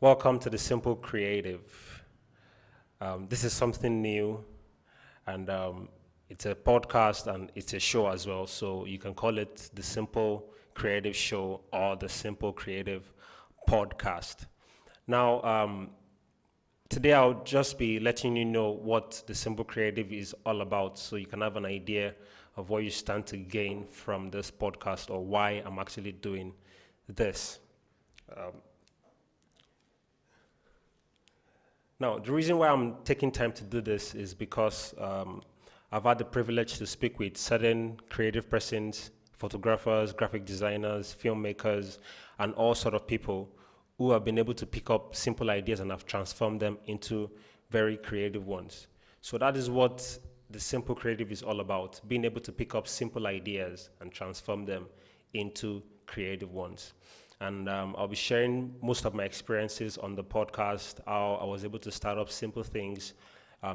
Welcome to the Simple Creative. This is something new, and it's a podcast and it's a show as well. So you can call it the Simple Creative Show or the Simple Creative Podcast. Now, today I'll just be letting you know what the Simple Creative is all about, so you can have an idea of what you stand to gain from this podcast or why I'm actually doing this. Now, the reason why I'm taking time to do this is because I've had the privilege to speak with certain creative persons, photographers, graphic designers, filmmakers, and all sort of people who have been able to pick up simple ideas and have transformed them into very creative ones. So that is what the Simple Creative is all about, being able to pick up simple ideas and transform them into creative ones. And I'll be sharing most of my experiences on the podcast, how I was able to start up simple things,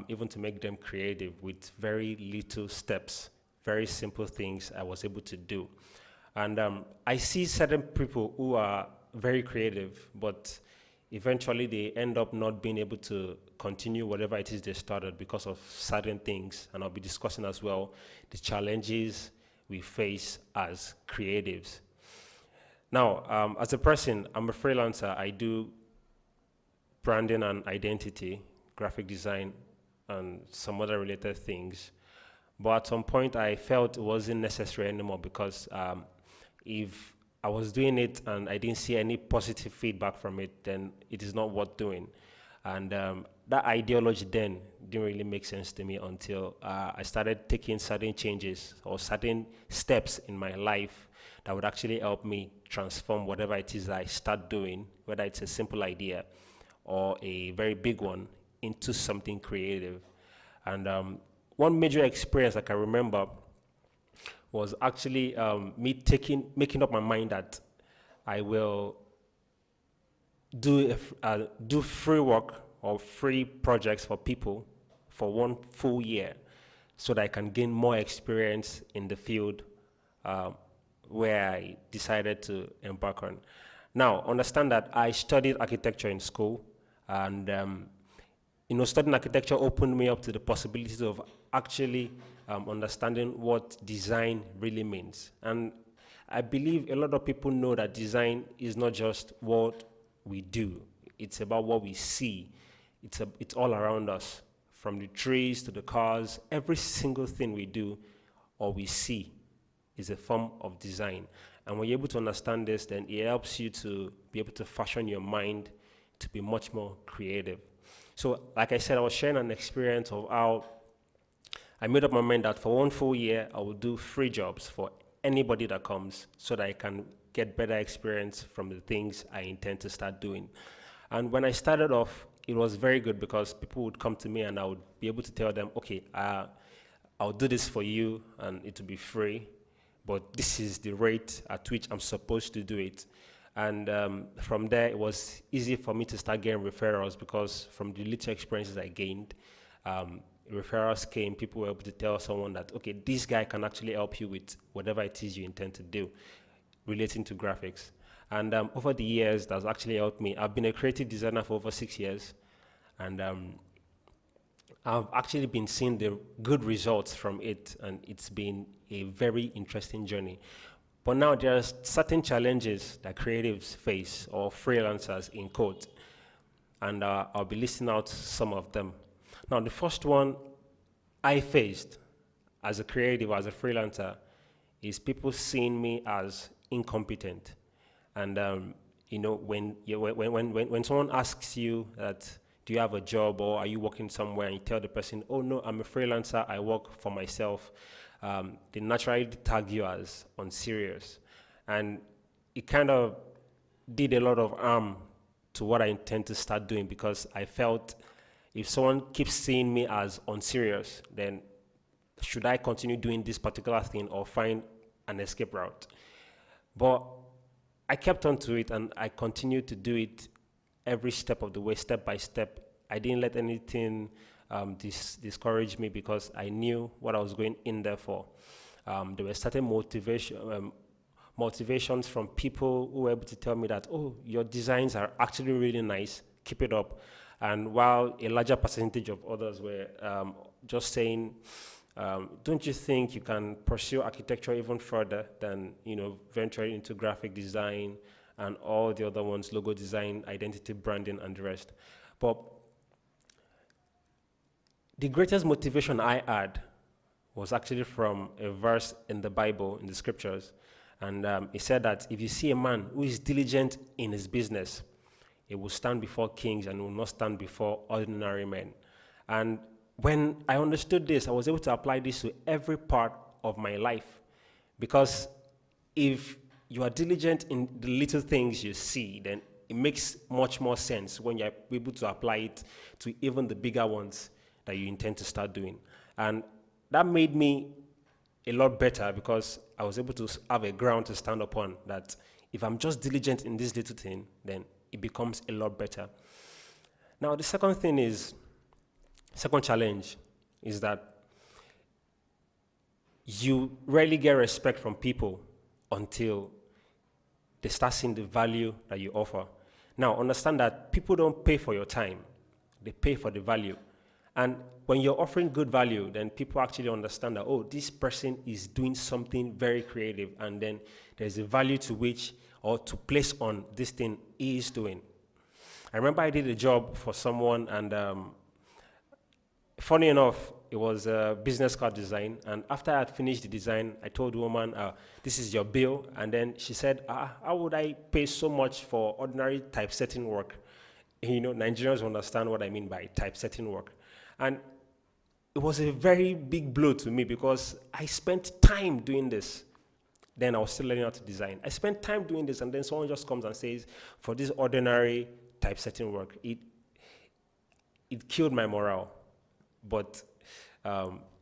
even to make them creative with very little steps, very simple things I was able to do. And I see certain people who are very creative, but eventually they end up not being able to continue whatever it is they started because of certain things. And I'll be discussing as well the challenges we face as creatives. Now, as a person, I'm a freelancer. I do branding and identity, graphic design, and some other related things. But at some point, I felt it wasn't necessary anymore because if I was doing it and I didn't see any positive feedback from it, then it is not worth doing. And that ideology then didn't really make sense to me until I started taking certain changes or certain steps in my life that would actually help me transform whatever it is I start doing, whether it's a simple idea or a very big one, into something creative. And one major experience I can remember was actually making up my mind that I will do free work or free projects for people for 1 full year so that I can gain more experience in the field where I decided to embark on. Now, understand that I studied architecture in school, and studying architecture opened me up to the possibilities of actually understanding what design really means. And I believe a lot of people know that design is not just what we do, it's about what we see. It's all around us, from the trees to the cars. Every single thing we do or we see is a form of design. And when you're able to understand this, then it helps you to be able to fashion your mind to be much more creative. So, like I said, I was sharing an experience of how I made up my mind that for 1 full year, I will do free jobs for anybody that comes so that I can get better experience from the things I intend to start doing. And when I started off, it was very good because people would come to me and I would be able to tell them, okay, I'll do this for you and it will be free, but this is the rate at which I'm supposed to do it. And from there, it was easy for me to start getting referrals because from the little experiences I gained, referrals came. People were able to tell someone that, okay, this guy can actually help you with whatever it is you intend to do relating to graphics. And over the years, that's actually helped me. I've been a creative designer for over 6 years, and I've actually been seeing the good results from it, and it's been a very interesting journey. But now there are certain challenges that creatives face, or freelancers in quote, and I'll be listing out some of them. Now, the first one I faced as a creative, as a freelancer, is people seeing me as incompetent. And when someone asks you that, do you have a job or are you working somewhere, and you tell the person, oh no, I'm a freelancer, I work for myself, they naturally tag you as unserious. And it kind of did a lot of harm to what I intend to start doing, because I felt if someone keeps seeing me as unserious, then should I continue doing this particular thing or find an escape route? But I kept on to it and I continued to do it every step of the way, step by step. I didn't let anything discourage me because I knew what I was going in there for. There were certain motivations from people who were able to tell me that, oh, your designs are actually really nice, keep it up. And while a larger percentage of others were just saying, don't you think you can pursue architecture even further than, venturing into graphic design and all the other ones, logo design, identity branding, and the rest. But the greatest motivation I had was actually from a verse in the Bible, in the scriptures. And it said that if you see a man who is diligent in his business, he will stand before kings and will not stand before ordinary men. And when I understood this, I was able to apply this to every part of my life. Because if you are diligent in the little things you see, then it makes much more sense when you're able to apply it to even the bigger ones that you intend to start doing. And that made me a lot better because I was able to have a ground to stand upon, that if I'm just diligent in this little thing, then it becomes a lot better. Now, the second challenge is that you rarely get respect from people until they start seeing the value that you offer. Now, understand that people don't pay for your time. They pay for the value. And when you're offering good value, then people actually understand that, oh, this person is doing something very creative, and then there's a value to which, or to place on this thing he is doing. I remember I did a job for someone, and funny enough, it was a business card design. And after I had finished the design, I told the woman, this is your bill. And then she said, how would I pay so much for ordinary typesetting work? Nigerians understand what I mean by typesetting work. And it was a very big blow to me because I spent time doing this. Then I was still learning how to design. I spent time doing this, and then someone just comes and says, for this ordinary typesetting work, it killed my morale. But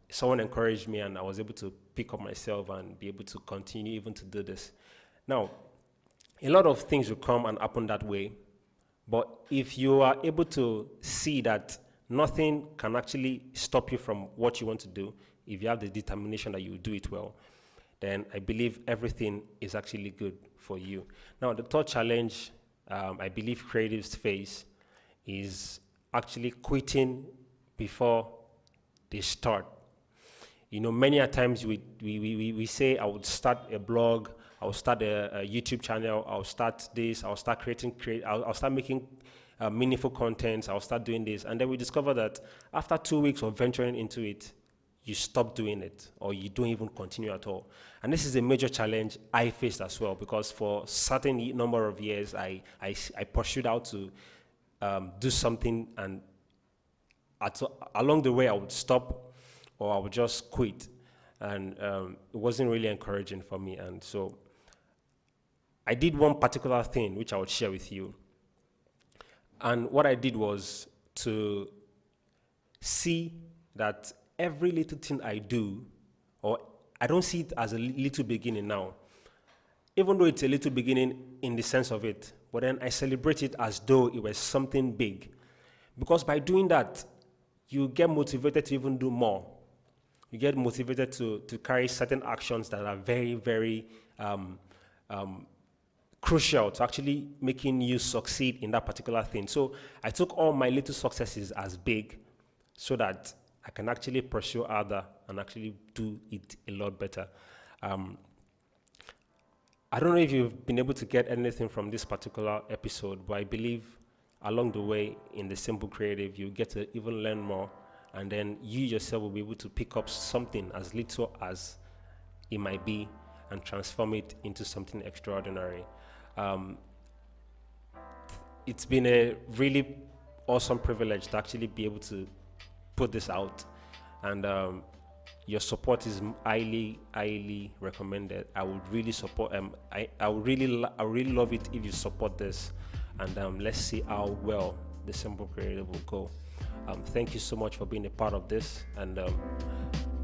someone encouraged me, and I was able to pick up myself and be able to continue even to do this. Now, a lot of things will come and happen that way, but if you are able to see that nothing can actually stop you from what you want to do, if you have the determination that you will do it well, then I believe everything is actually good for you. Now, the third challenge I believe creatives face is actually quitting before they start. Many a times we say, I would start a blog, I will start a YouTube channel, I'll start this, I'll start I'll start making meaningful content, I'll start doing this. And then we discover that after 2 weeks of venturing into it, you stop doing it, or you don't even continue at all. And this is a major challenge I faced as well, because for a certain number of years, I pursued out to do something, and along the way, I would stop, or I would just quit. And it wasn't really encouraging for me. And so I did one particular thing, which I would share with you. And what I did was to see that every little thing I do, or I don't see it as a little beginning now, even though it's a little beginning in the sense of it, but then I celebrate it as though it was something big. Because by doing that, you get motivated to even do more. You get motivated to carry certain actions that are very, very crucial to actually making you succeed in that particular thing. So I took all my little successes as big so that I can actually pursue other and actually do it a lot better. I don't know if you've been able to get anything from this particular episode, but I believe along the way in the Simple Creative, you get to even learn more, and then you yourself will be able to pick up something as little as it might be and transform it into something extraordinary. It's been a really awesome privilege to actually be able to put this out, and your support is highly, highly recommended. I would really support. I would really love it if you support this, and let's see how well the Simple Creative will go. Thank you so much for being a part of this, and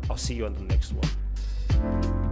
I'll see you on the next one.